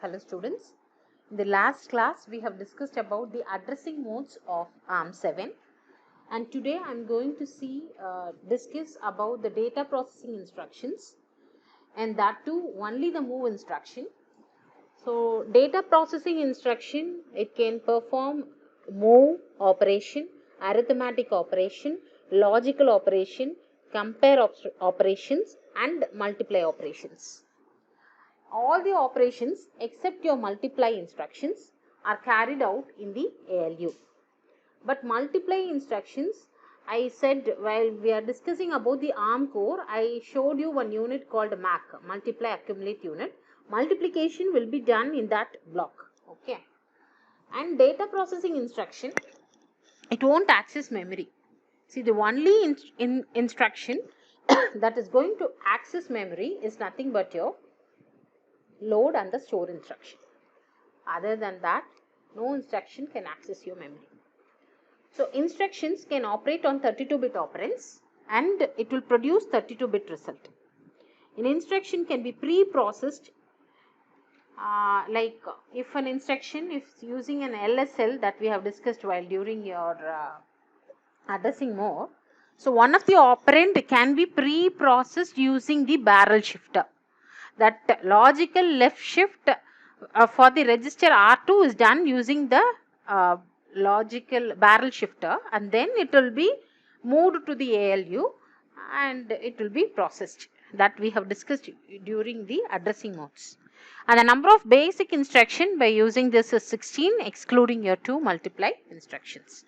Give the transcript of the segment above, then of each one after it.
Hello students, in the last class we have discussed about the addressing modes of ARM7, and today I am going to discuss about the data processing instructions, and that too only the move instruction. So data processing instruction, it can perform move operation, arithmetic operation, logical operation, compare operations and multiply operations. All the operations except your multiply instructions are carried out in the ALU. But multiply instructions, I said while we are discussing about the ARM core, I showed you one unit called MAC, multiply accumulate unit. Multiplication will be done in that block. Okay. And data processing instruction, it won't access memory. See, the only instruction that is going to access memory is nothing but your load and the store instruction. Other than that, no instruction can access your memory. So instructions can operate on 32-bit operands and it will produce 32-bit result. An instruction can be pre-processed, like if an instruction is using an LSL that we have discussed while during your addressing mode. So one of the operand can be pre-processed using the barrel shifter. That logical left shift for the register R2 is done using the logical barrel shifter, and then it will be moved to the ALU and it will be processed. That we have discussed during the addressing modes. And the number of basic instruction by using this is 16, excluding your 2 multiply instructions.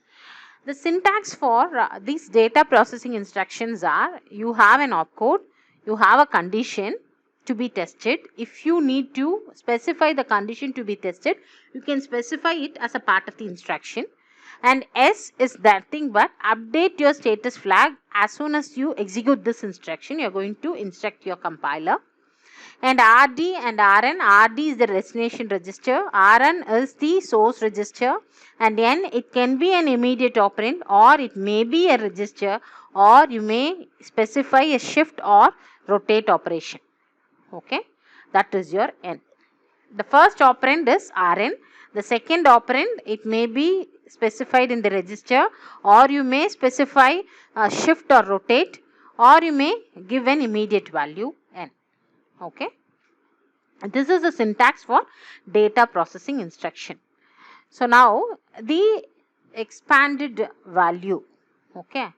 The syntax for these data processing instructions are: you have an opcode, you have a condition to be tested. If you need to specify the condition to be tested, you can specify it as a part of the instruction. And S is nothing but update your status flag as soon as you execute this instruction. You are going to instruct your compiler. And RD and RN, RD is the destination register, RN is the source register, and N, it can be an immediate operand or it may be a register, or you may specify a shift or rotate operation. Okay, that is your N. The first operand is Rn. The second operand, it may be specified in the register, or you may specify a shift or rotate, or you may give an immediate value N. Okay. This is the syntax for data processing instruction. So now the expanded value. Okay.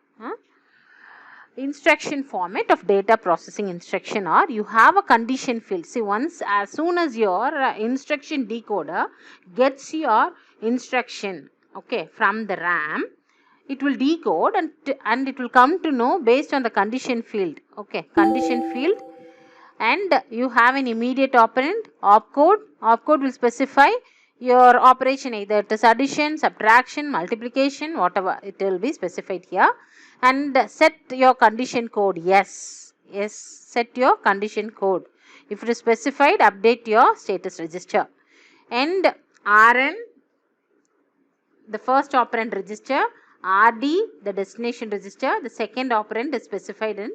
Instruction format of data processing instruction are: you have a condition field. See, once as soon as your instruction decoder gets your instruction, okay, from the RAM, it will decode and it will come to know based on the condition field. Okay, condition field. And you have an immediate operand, opcode. Opcode will specify your operation, either it is addition, subtraction, multiplication, whatever it will be specified here. And set your condition code. Yes, set your condition code. If it is specified, update your status register. And Rn, the first operand register, RD, the destination register, the second operand is specified in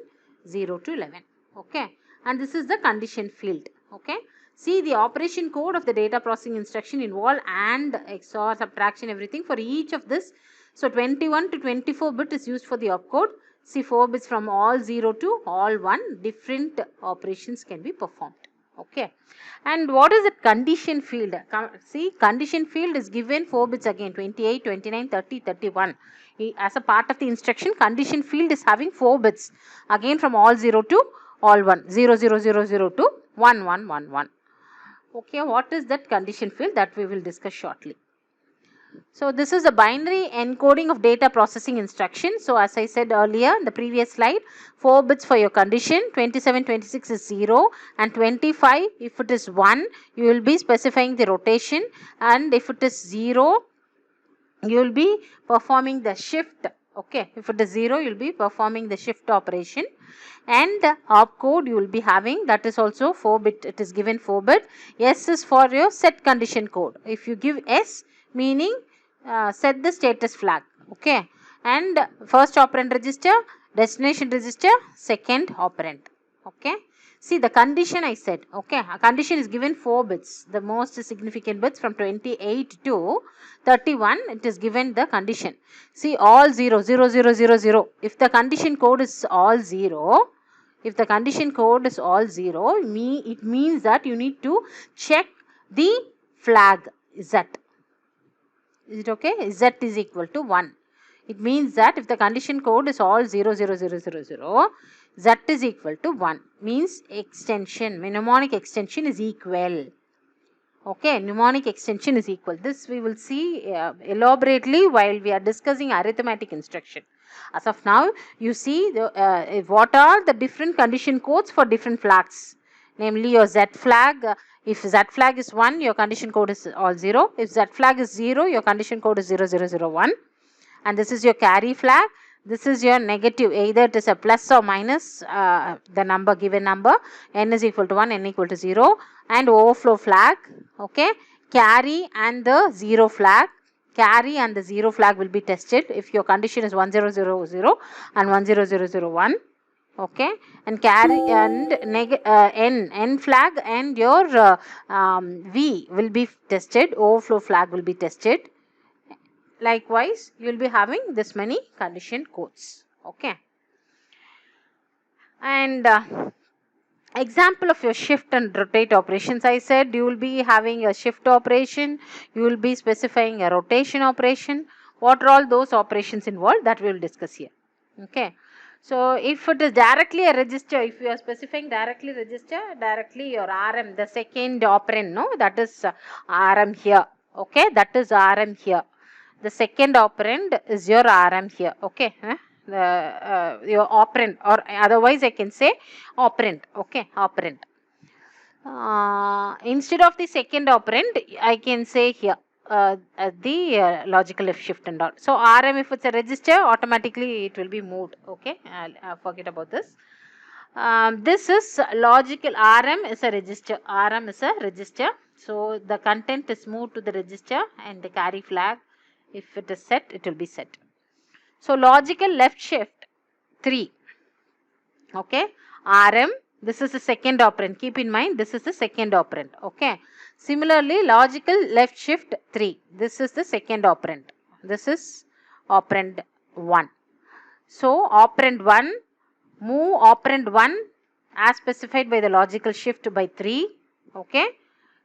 0 to 11. Okay. And this is the condition field. Okay. See, the operation code of the data processing instruction involve AND, XOR, subtraction, everything for each of this. So 21 to 24 bit is used for the opcode. See, 4 bits from all 0 to all 1, different operations can be performed. Okay. And what is the condition field? See, condition field is given 4 bits again, 28, 29, 30, 31. As a part of the instruction, condition field is having 4 bits again from all 0 to all 1, 0, 0, 0, 0 to 1, 1, 1, 1. Okay, what is that condition field? That we will discuss shortly. So this is the binary encoding of data processing instruction. So as I said earlier in the previous slide, 4 bits for your condition, 27, 26 is 0, and 25, if it is 1, you will be specifying the rotation, and if it is 0, you will be performing the shift. Okay, if it is 0, you will be performing the shift operation. And opcode you will be having, that is also 4 bit, it is given 4 bit. S is for your set condition code. If you give S, meaning set the status flag. Okay, and first operand register, destination register, second operand. Okay, See the condition I said, okay, a condition is given 4 bits, the most significant bits from 28 to 31, it is given the condition. See all 0, 0, 0, 0, 0. If the condition code is all 0, if the condition code is all 0, it means that you need to check the flag Z. Is it okay? Z is equal to 1. It means that if the condition code is all 0, 0, 0, 0, 0, Z is equal to 1. Means extension, mnemonic extension is equal. Okay, mnemonic extension is equal. This we will see elaborately while we are discussing arithmetic instruction. As of now, you see what are the different condition codes for different flags. Namely, your Z flag. If Z flag is 1, your condition code is all 0. If Z flag is 0, your condition code is 0, 0, 0, 1. And this is your carry flag. This is your negative, either it is a plus or minus the number, given number, n is equal to 1, n equal to 0, and overflow flag, okay, carry and the 0 flag. Carry and the 0 flag will be tested if your condition is 1000 and 10001, okay, and carry and n flag and your v will be tested, overflow flag will be tested. Likewise, you will be having this many condition codes, okay. And example of your shift and rotate operations, I said you will be having a shift operation, you will be specifying a rotation operation. What are all those operations involved, that we will discuss here, okay. So if it is directly a register, if you are specifying directly register, directly your RM, the second operand, no, that is RM here, okay, that is RM here. The second operand is your RM here, okay. Your operand, or otherwise I can say operand, okay, operand. Instead of the second operand, I can say here the logical if shift and all. So RM, if it's a register, automatically it will be moved, okay. I'll forget about this. This is logical. RM is a register. RM is a register. So the content is moved to the register, and the carry flag, if it is set, it will be set. So logical left shift 3. Okay. RM, this is the second operand. Keep in mind, this is the second operand. Okay. Similarly, logical left shift 3. This is the second operand. This is operand 1. So operand 1, move operand 1 as specified by the logical shift by 3. Okay.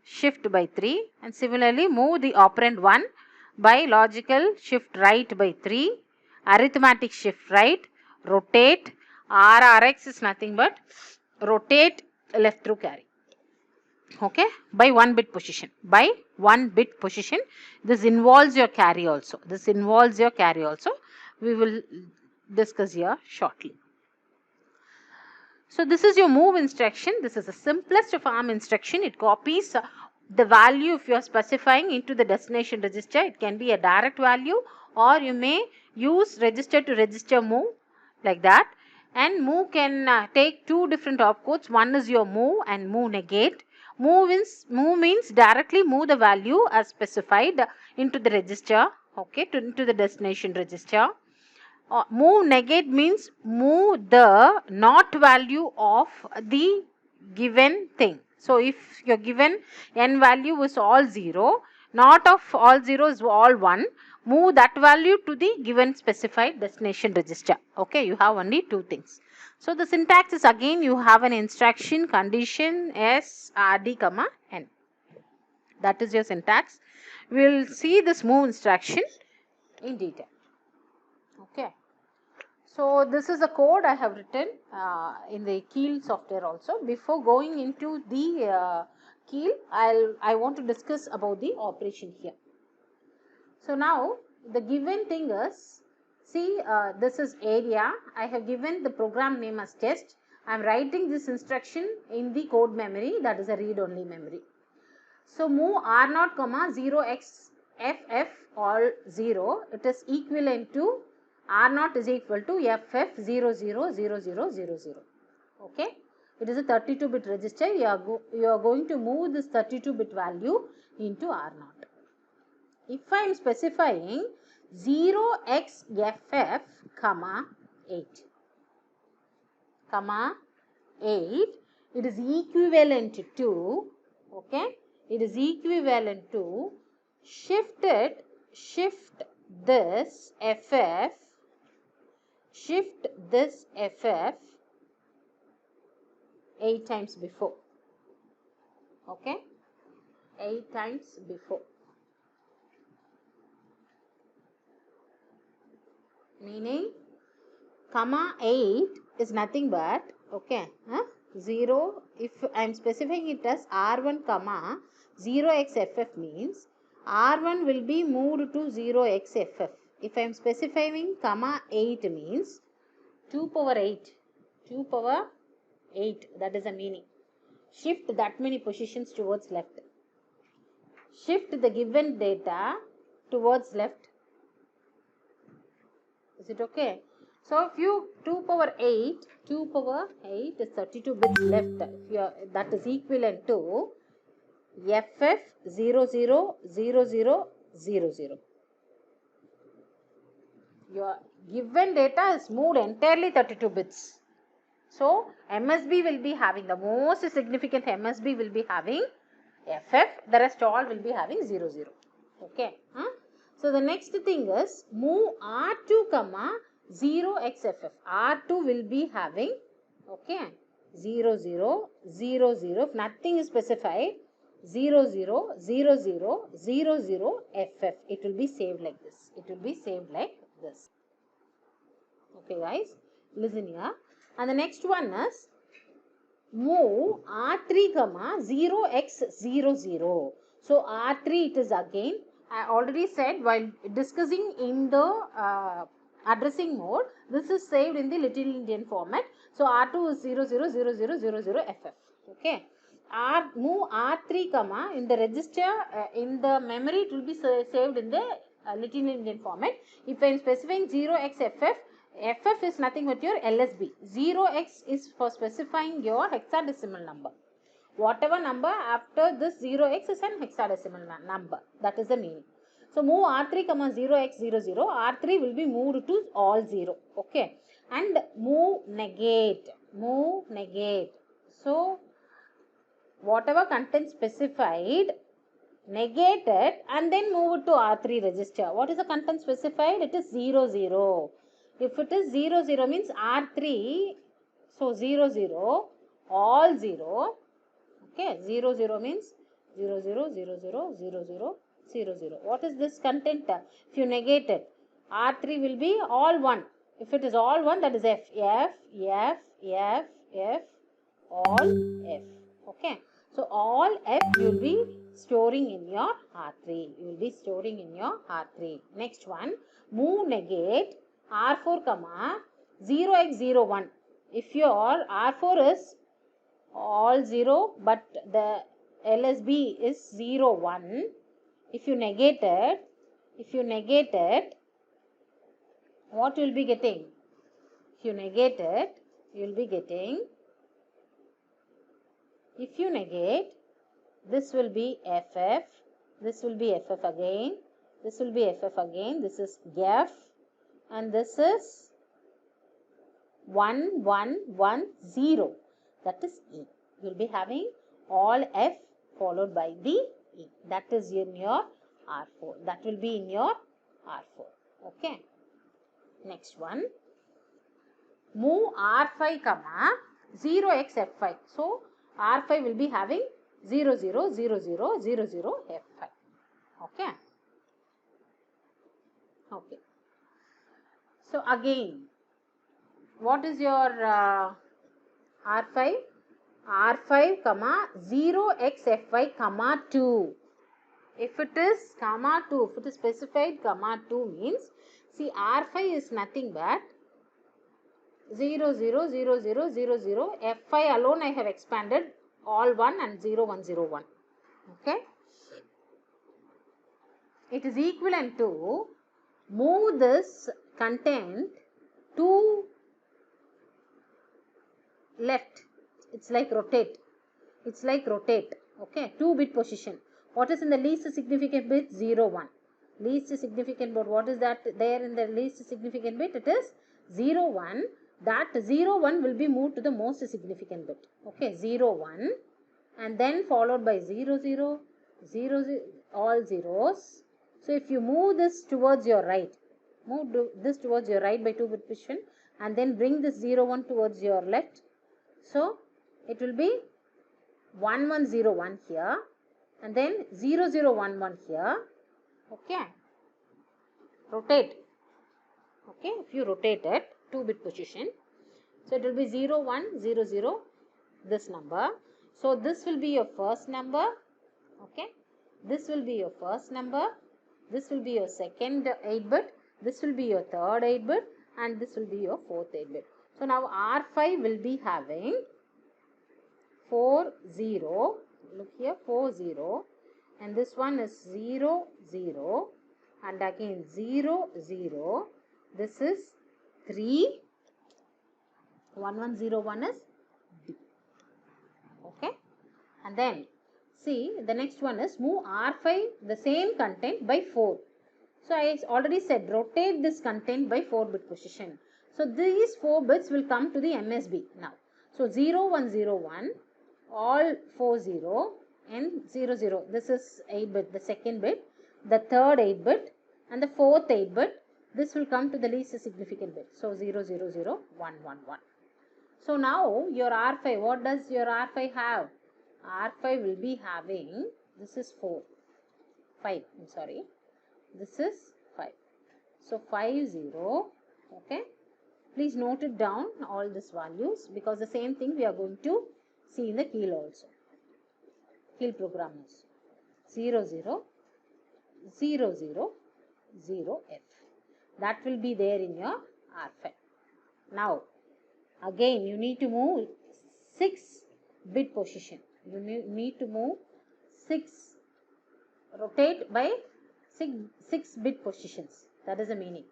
Shift by 3. And similarly, move the operand 1 by logical shift right by 3, arithmetic shift right, rotate. RRX is nothing but rotate left through carry, okay, by 1 bit position. By 1 bit position, this involves your carry also. This involves your carry also. We will discuss here shortly. So this is your move instruction. This is the simplest of ARM instruction. It copies the value if you are specifying into the destination register. It can be a direct value, or you may use register to register move, like that. And move can take two different opcodes. One is your move and move negate. Move means directly move the value as specified into the register, okay, into the destination register. Move negate means move the not value of the given thing. So if your given n value is all 0, not of all 0 is all 1, move that value to the given specified destination register. Okay, you have only two things. So the syntax is, again you have an instruction condition S RD comma N. That is your syntax. We will see this move instruction in detail. Okay. So this is a code I have written in the Keil software also. Before going into the Keil, I want to discuss about the operation here. So now the given thing is, see, this is area. I have given the program name as test. I am writing this instruction in the code memory, that is a read only memory. So move R0 comma 0xFF all 0. It is equivalent to R0 is equal to FF000000. Okay. It is a 32-bit register. You are going to move this 32-bit value into R0. If I am specifying 0xFF comma 8, it is equivalent to, okay, it is equivalent to shift this FF 8 times before, okay, 8 times before, meaning comma 8 is nothing but, okay, 0, if I am specifying it as R1 comma 0xFF means R1 will be moved to 0xFF. If I am specifying comma 8 means 2 power 8, that is the meaning. Shift that many positions towards left. Shift the given data towards left. Is it okay? So if you 2 power 8 is 32 bits left. If you are, that is equivalent to FF 000000. Your given data is moved entirely 32 bits. So MSB will be having, the most significant MSB will be having FF, the rest all will be having 00. Okay. So the next thing is move R2 comma 0xFF. R2 will be having, okay, 0000. If nothing is specified, 000000FF. It will be saved like this. It will be saved like this. Okay, guys, listen here. And the next one is move R3 comma 0x00. So R3 it is again, I already said while discussing in the addressing mode, this is saved in the Little Indian format. So R2 is 000000FF. Okay. Move R3 comma in the register, in the memory it will be saved in the Little Indian format. If I am specifying 0xFF, FF is nothing but your LSB. 0x is for specifying your hexadecimal number. Whatever number after this 0x is an hexadecimal number. That is the meaning. So move R3 comma 0x00. R3 will be moved to all 0. Okay. And move negate. So whatever content specified, negate it and then move it to R3 register. What is the content specified? It is 00. If it is 00 means R3, so 00, all 0, okay, 00 means 00000000. What is this content? If you negate it, R3 will be all 1. If it is all 1, that is F, all F, okay. So all F you will be storing in your R3. You will be storing in your R3. Next one, move negate R4 comma 0x01. If your R4 is all 0 but the LSB is 01, if you negate it, what you will be getting? If you negate it, you will be getting, if you negate, this will be FF, this will be FF again, this will be FF again, this is F, and this is 1110, that is E. You will be having all F followed by the E. That is in your R4. That will be in your R4. Okay. Next one. Move R5 comma 0xF5. So R5 will be having 000000F5. Okay. Okay. So again, what is your R5? R5 comma 0xF5 comma 2. If it is comma 2, if it is specified comma 2 means, see R5 is nothing but 000000. F5 alone I have expanded all 1 and 0101. Okay. It is equivalent to move this content to left. It's like rotate. Okay. 2-bit position. What is in the least significant bit? 01. Least significant bit. What is that there in the least significant bit? It is 01. that 0 1 will be moved to the most significant bit. Okay, 0 1 and then followed by 0 0 0 0, all zeros. So if you move this towards your right, move this towards your right by 2-bit position and then bring this 0 1 towards your left. So it will be 1 1 0 1 here and then 0 0 1 1 here. Okay, rotate. Okay, if you rotate it 2-bit position, so it will be 0 1 0 0 this number. So this will be your first number. Okay, this will be your first number, this will be your second 8-bit, this will be your third 8-bit and this will be your fourth 8-bit. So now R5 will be having 4 0, look here 4 0 and this one is 0 0 and again 0 0, this is 3, 1 1 0 1 is D. Okay, and then see the next one is move R5 the same content by 4. So I already said rotate this content by 4-bit position. So these 4 bits will come to the MSB now. So 0 1 0 1, all 4 0 and 0 0. This is 8-bit, the second bit, the third 8-bit and the fourth 8-bit. This will come to the least significant bit. So 0 0 0 1 1 1. So now your R5, what does your R5 have? R5 will be having, this is 5, I'm sorry, this is 5. So 5 0, okay. Please note it down all these values because the same thing we are going to see in the Keil also. Keil program also. 0 0 0 0 0 F. That will be there in your R5. Now again you need to move 6-bit position. You need to move 6, rotate by 6-bit positions. That is the meaning.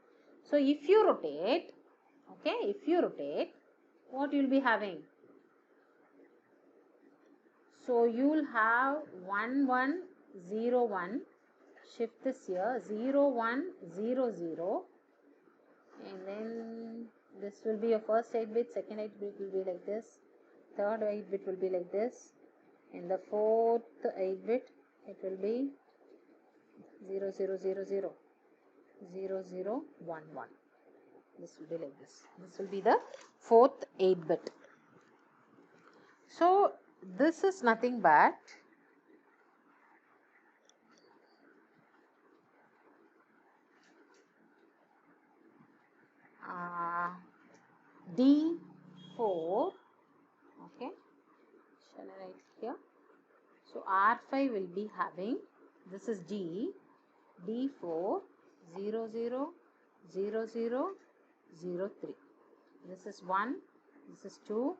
So if you rotate, okay, if you rotate, what you will be having? So you will have 1 1 0 1, shift this here, 0 1 0 0 and then this will be your first 8-bit, second 8-bit will be like this, third 8-bit will be like this, in the fourth 8-bit it will be 0 0 0 0 0 0 1 1. This will be like this. This will be the fourth 8-bit. So this is nothing but D4. Okay, shall I write here? So R5 will be having, this is D4 0 0 0 0 0 3. This is 1, this is 2,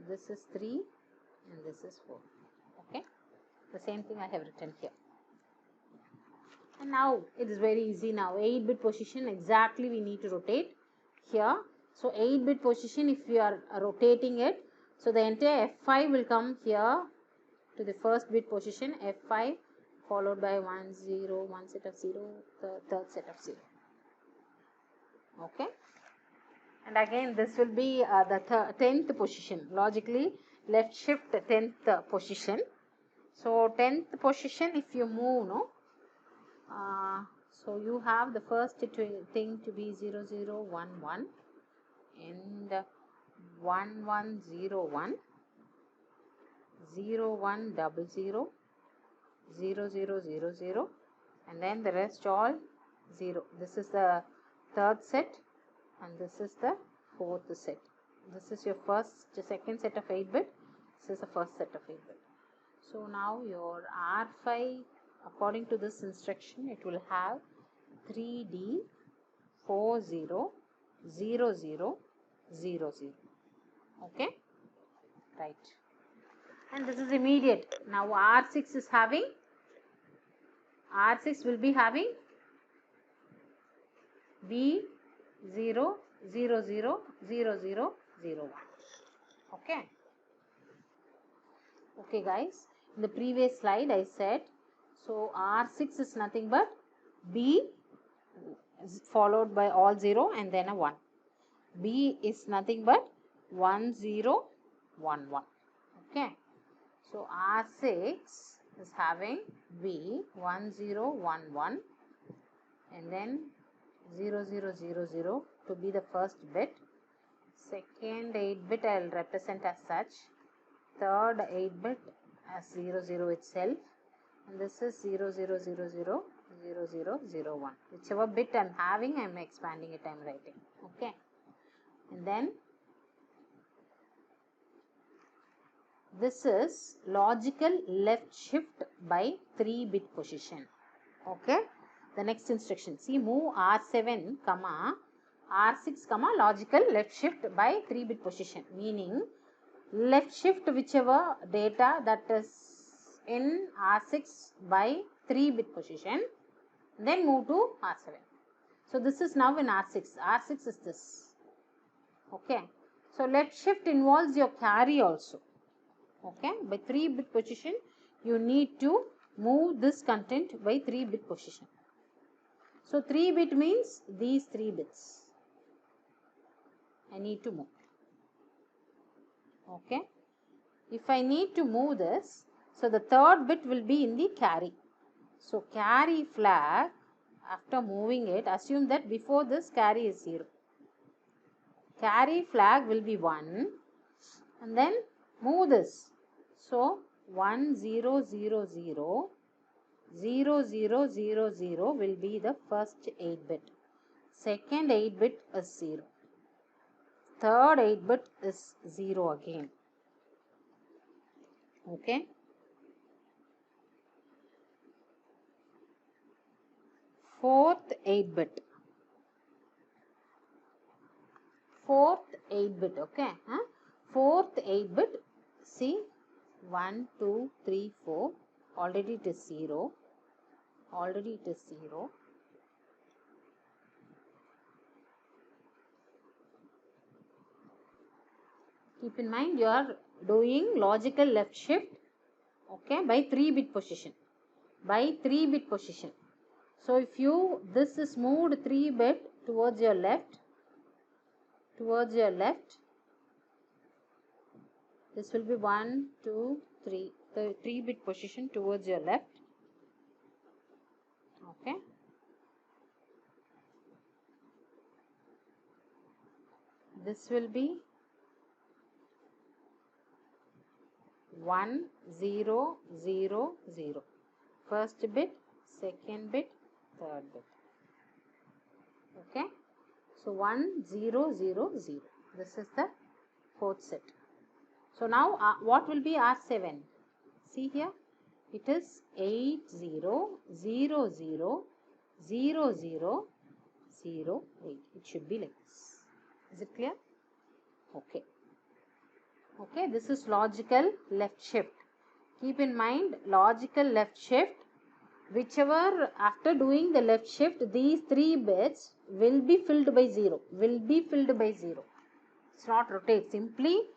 this is 3 and this is 4. Okay, the same thing I have written here. And now it is very easy now. 8-bit position exactly we need to rotate here. So 8-bit position, if we are rotating it, so the entire F5 will come here to the first bit position, F5 followed by 1 0, one set of 0, the third set of 0. Okay, and again this will be the 10th position, logically left shift 10th position. So 10th position, if you move, no, so you have the first thing to be 0 0 1 1 and 1 1 0 1 0 1 0 0 0 0 0 0 and then the rest all 0. This is the third set and this is the fourth set. This is your second set of 8-bit. This is the first set of 8-bit. So now your R5, according to this instruction, it will have 3D 4 0 0 0 0 0. Okay, right. And this is immediate. Now R6 is having, R6 will be having B 0 0 0 0 0 0 1. Okay. Okay guys, in the previous slide I said, so R6 is nothing but B followed by all 0 and then a 1. B is nothing but 1011. Okay. So R6 is having B 1011 and then 0000 to be the first bit. Second 8 bit I will represent as such. Third 8 bit as 00 itself. And this is 00000001. Whichever bit I am having, I am expanding it, I am writing. Okay. And then this is logical left shift by 3 bit position. Okay. The next instruction, see, move R7, R6, logical left shift by 3 bit position, meaning left shift whichever data that is in R6 by 3 bit position, then move to R7. So this is now in R6. R6 is this. Okay. So left shift involves your carry also. Okay. By 3 bit position, you need to move this content by 3 bit position. So 3 bit means these 3 bits. I need to move. Okay. If I need to move this, so the third bit will be in the carry. So carry flag, after moving it, assume that before this carry is 0. Carry flag will be 1 and then move this. So 1000 0000 will be the first 8 bit. Second 8 bit is 0. Third 8 bit is 0 again. Okay. Fourth 8 bit. Fourth 8 bit. Okay. Fourth 8 bit. See, 1, 2, 3, 4. Already it is 0. Already it is 0. Keep in mind you are doing logical left shift, okay, by 3 bit position. By 3 bit position. So if you, this is moved 3 bit towards your left, this will be 1, 2, 3, the 3 bit position towards your left. Okay. This will be 1, 0, 0, 0. First bit, second bit, third bit. Okay. So 1, 0, 0, 0. This is the fourth set. So now what will be R7? See here, it is 8, 0, 0, 0, 0, 0, 0, 8. It should be like this. Is it clear? Okay. Okay, this is logical left shift. Keep in mind, logical left shift, whichever after doing the left shift, these 3 bits will be filled by 0. It's not rotate. Simply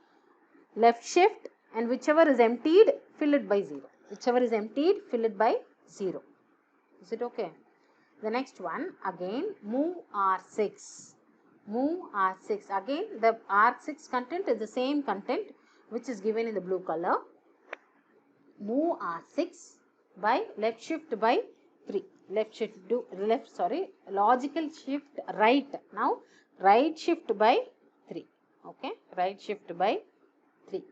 left shift and whichever is emptied, fill it by 0. Whichever is emptied, fill it by 0. Is it okay? The next one, again, move R6. Move R6. Again, the R6 content is the same content which is given in the blue color. Move R6 by left shift by 3. Logical shift right. Now, right shift by 3. Okay, right shift by 3.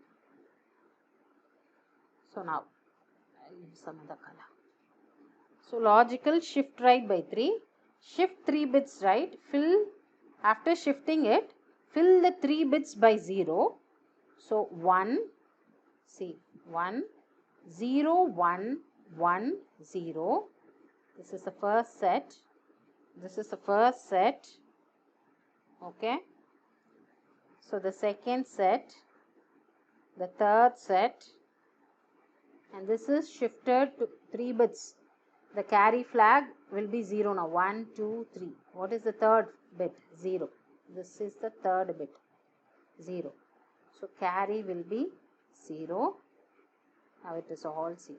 So now, I'll use some other color. So logical shift right by 3. Shift 3 bits right. After shifting it, fill the 3 bits by 0. So 1, see, 1, 0, 1, 1, 0. This is the first set. Okay. So the second set, the third set, and this is shifted to 3 bits. The carry flag will be 0 now. 1, 2, 3. What is the third bit? 0. This is the third bit. 0. So carry will be 0. Now it is all 0.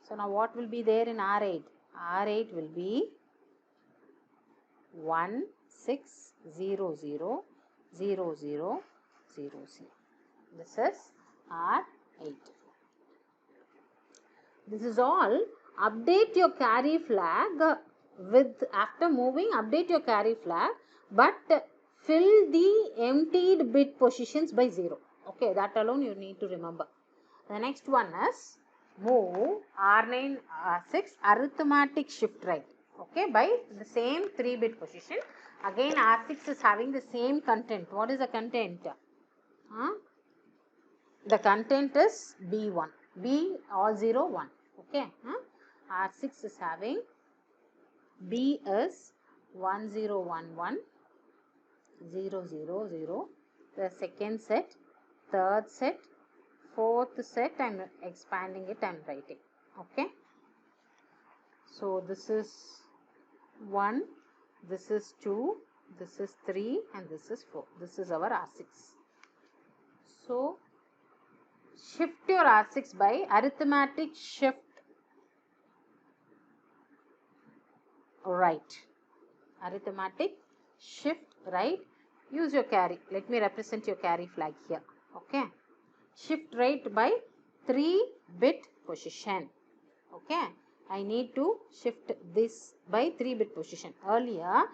So now what will be there in R8? R8 will be 1, 6 0 0 0 0 0 0. This is R8. This is all. Update your carry flag with, after moving, update your carry flag, but fill the emptied bit positions by 0. Okay, that alone you need to remember. The next one is move R9 R6 arithmetic shift right. Okay, by the same 3-bit position. Again R6 is having the same content. What is the content? The content is B1. B all 0 1. Okay. R6 is having B is 1 0 1 1 0 0 0. The second set, third set, fourth set, I am expanding it, I am writing. Okay. So this is 1, this is 2, this is 3 and this is 4. This is our R6. So shift your R6 by arithmetic shift right. Arithmetic shift right. Use your carry. Let me represent your carry flag here. Okay. Shift right by 3-bit position. Okay. I need to shift this by 3-bit position. Earlier,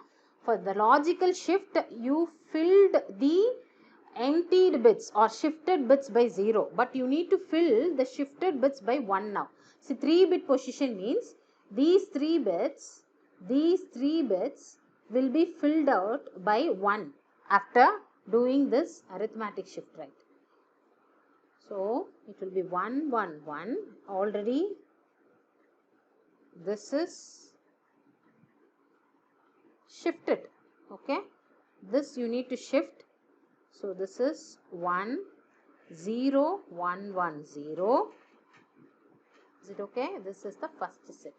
for the logical shift, you filled the emptied bits or shifted bits by 0. But you need to fill the shifted bits by 1 now. See, 3-bit position means these 3 bits will be filled out by 1 after doing this arithmetic shift right. So, it will be 1 1 1 already. This is shifted. Okay. This you need to shift. So, this is 1 0 1 1 0. Is it okay? This is the first set.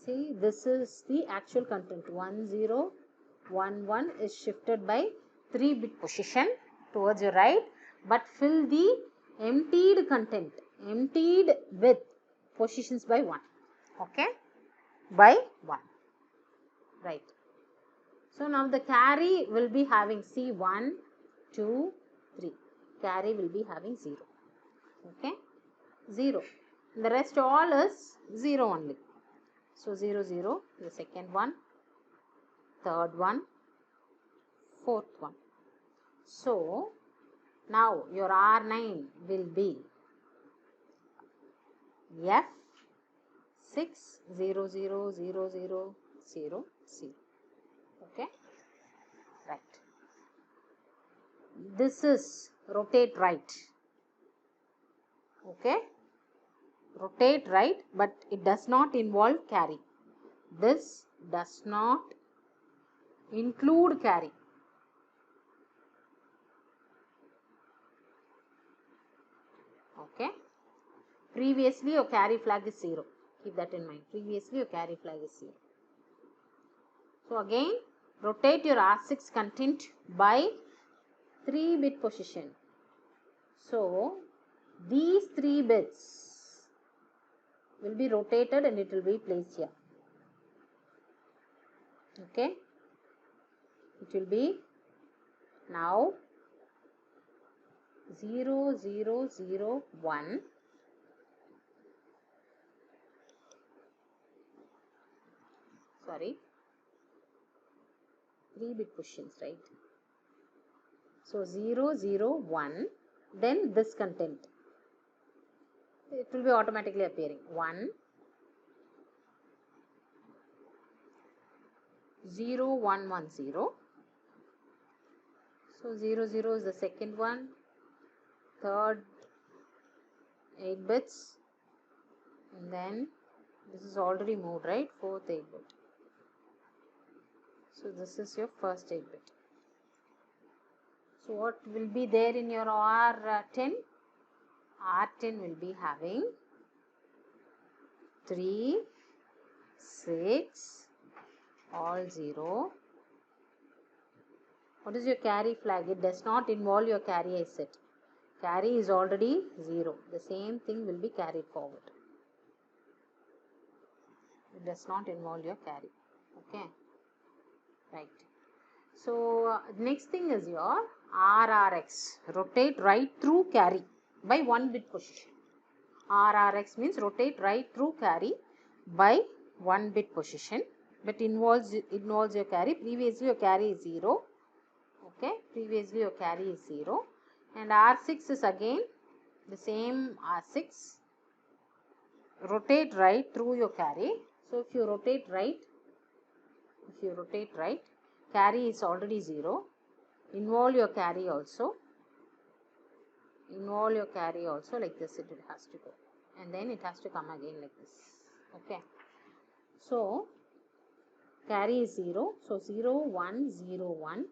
See, this is the actual content. 1 0 1 1 is shifted by 3-bit position towards your right, but fill the emptied content, emptied with positions by 1. Okay, by 1. Right. So now the carry will be having C 1 2 3. Carry will be having 0. Okay, 0. The rest all is 0 only. So 0 0, the second one, third one, fourth one. So now your R9 will be F 6 0 0 0 0 0 0. Okay, right. This is rotate right. Okay, rotate right, but it does not involve carry. This does not include carry. Okay. Previously your carry flag is 0. Keep that in mind. Previously your carry flag is 0. So again, rotate your R6 content by 3-bit position. So these 3 bits will be rotated and it will be placed here. Okay. It will be now 0 0 0 1. Sorry, 3-bit positions, right? So 0 0 1, then this content, it will be automatically appearing 1 0 1 1 0. So 0 0 is the second one, third 8 bits, and then this is already moved, right? Fourth 8 bit. So this is your first 8 bit. So what will be there in your R10? R10 will be having 3 6 all 0. What is your carry flag? It does not involve your carry, I said. Carry is already 0. The same thing will be carried forward. It does not involve your carry. Okay. right. So next thing is your RRX, rotate right through carry by 1 bit position. RRX means rotate right through carry by 1 bit position, but involves your carry. Previously your carry is 0. Okay, previously your carry is 0, and R6 is again the same R6. Rotate right through your carry. So if you rotate right, carry is already 0. Involve your carry also. Like this it has to go, and then it has to come again like this. Okay, so carry is 0. So 0 1 0 1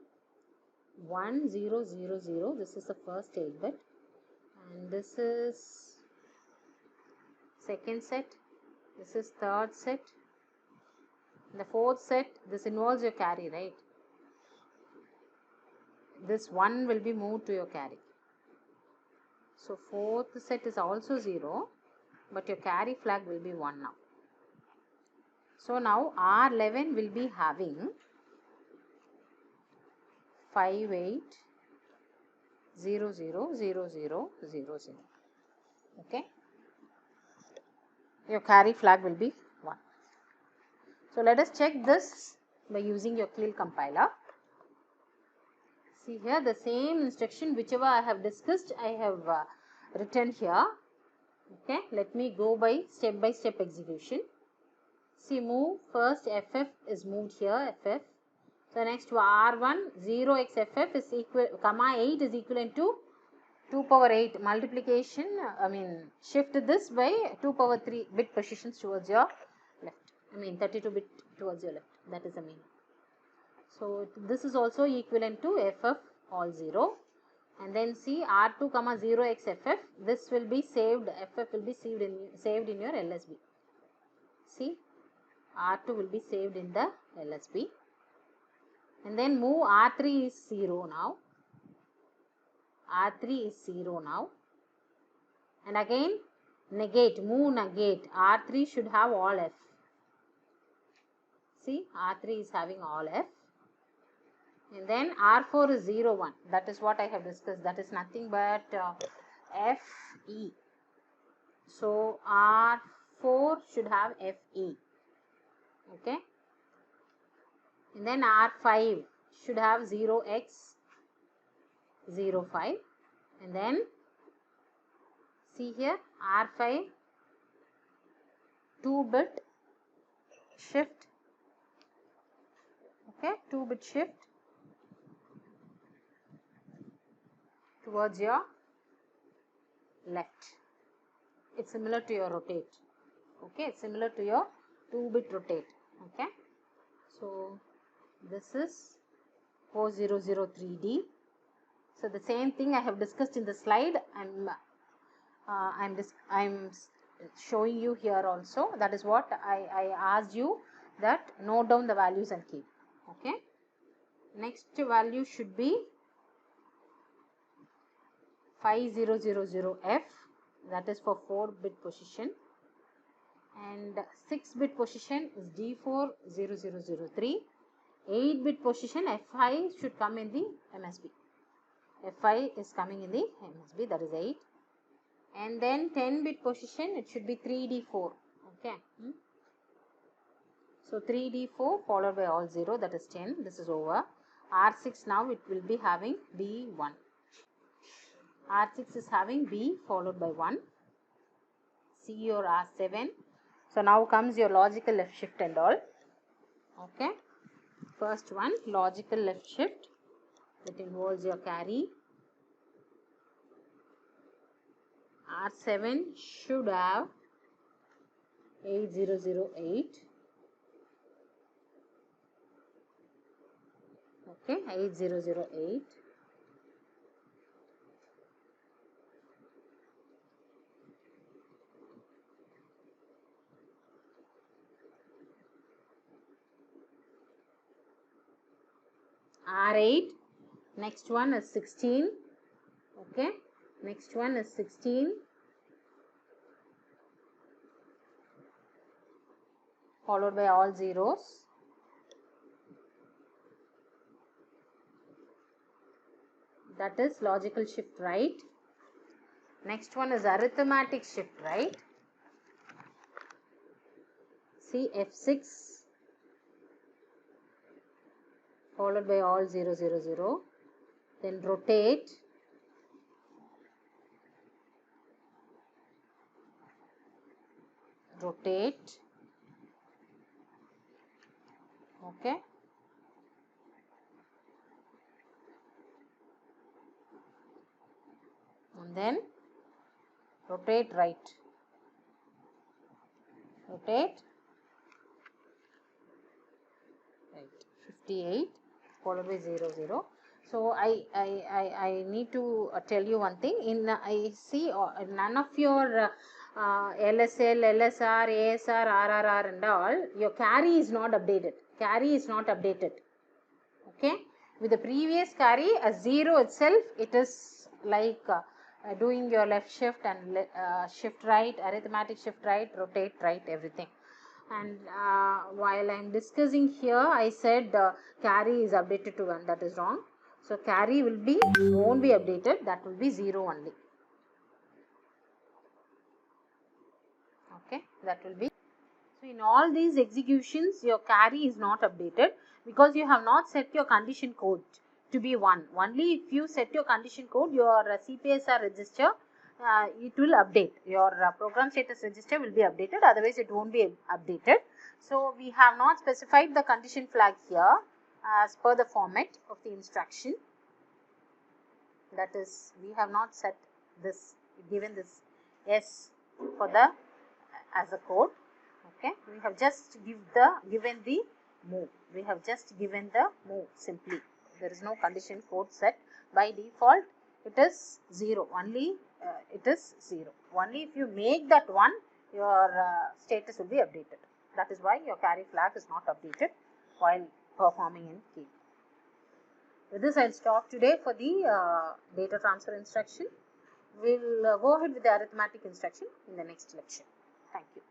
1 0 0 0. This is the first 8 bit, and this is second set. This is third set. In the fourth set, this involves your carry, right? This 1 will be moved to your carry. So fourth set is also 0, but your carry flag will be 1 now. So now R11 will be having 5 8 0 0 0 0 0 0. Okay, your carry flag will be 1. So let us check this by using your CLIL compiler. See here, the same instruction whichever I have discussed, I have written here. Okay, let me go by step execution. See, move first FF is moved here, FF. So next to R1 0xFF is equal, comma 8 is equivalent to 2 power 8 multiplication, shift this by 2 power 3 bit positions towards your left. 32 bit towards your left. That is the meaning. So this is also equivalent to FF all 0. And then see R2 comma 0xFF. This will be saved. FF will be saved in your LSB. See, R2 will be saved in the LSB. And then move R3 is 0 now. R3 is 0 now. And again negate, move negate. R3 should have all F. See, R3 is having all F. And then R4 is 0 1. That is what I have discussed. That is nothing but FE. So R4 should have FE. Okay. And then R5 should have 0x05. And then see here, R5 2-bit shift. Okay, 2-bit shift towards your left. It's similar to your rotate. Okay, it's similar to your 2-bit rotate. Okay, so this is 4003D. So the same thing I have discussed in the slide. I'm showing you here also. That is what I asked you, that note down the values and keep. Okay. Next value should be 5000F. That is for 4-bit position. And 6-bit position is D40003. 8-bit position F5 should come in the MSB. F5 is coming in the MSB, that is 8. And then 10-bit position, it should be 3D4. Okay. So 3D4 followed by all 0, that is 10. This is over. R6 now it will be having B1. R6 is having B followed by 1. C your R7. So now comes your logical left shift and all. Okay. First one, logical left shift. That involves your carry. R7 should have 8008. Okay, 8008. R8. Next one is 16. Okay, next one is 16. Followed by all zeros. that is logical shift right. Next one is arithmetic shift right. See F6 followed by all 0, 0, 0. Then rotate. Rotate. Okay. And then rotate right. Rotate. Right. 58 followed by 0, 0. So I need to tell you one thing. In I see none of your LSL, LSR, ASR, RRR and all, your carry is not updated. Carry is not updated. Okay. With the previous carry, a 0 itself, it is like doing your left shift and shift right, arithmetic shift right, rotate right, everything. And while I am discussing here, I said carry is updated to 1. That is wrong. So carry won't be updated. That will be 0 only. Okay, that will be. So in all these executions, your carry is not updated because you have not set your condition code to be 1. Only if you set your condition code, your CPSR register, it will update. Your program status register will be updated, otherwise it won't be updated. So we have not specified the condition flag here as per the format of the instruction. That is, we have not set this, given this S for the as a code. Okay, we have just given the move. We have just given the move simply. There is no condition code set. By default, it is 0. Only it is 0. Only if you make that 1, your status will be updated. That is why your carry flag is not updated while performing in key. With this, I'll stop today for the data transfer instruction. We'll go ahead with the arithmetic instruction in the next lecture. Thank you.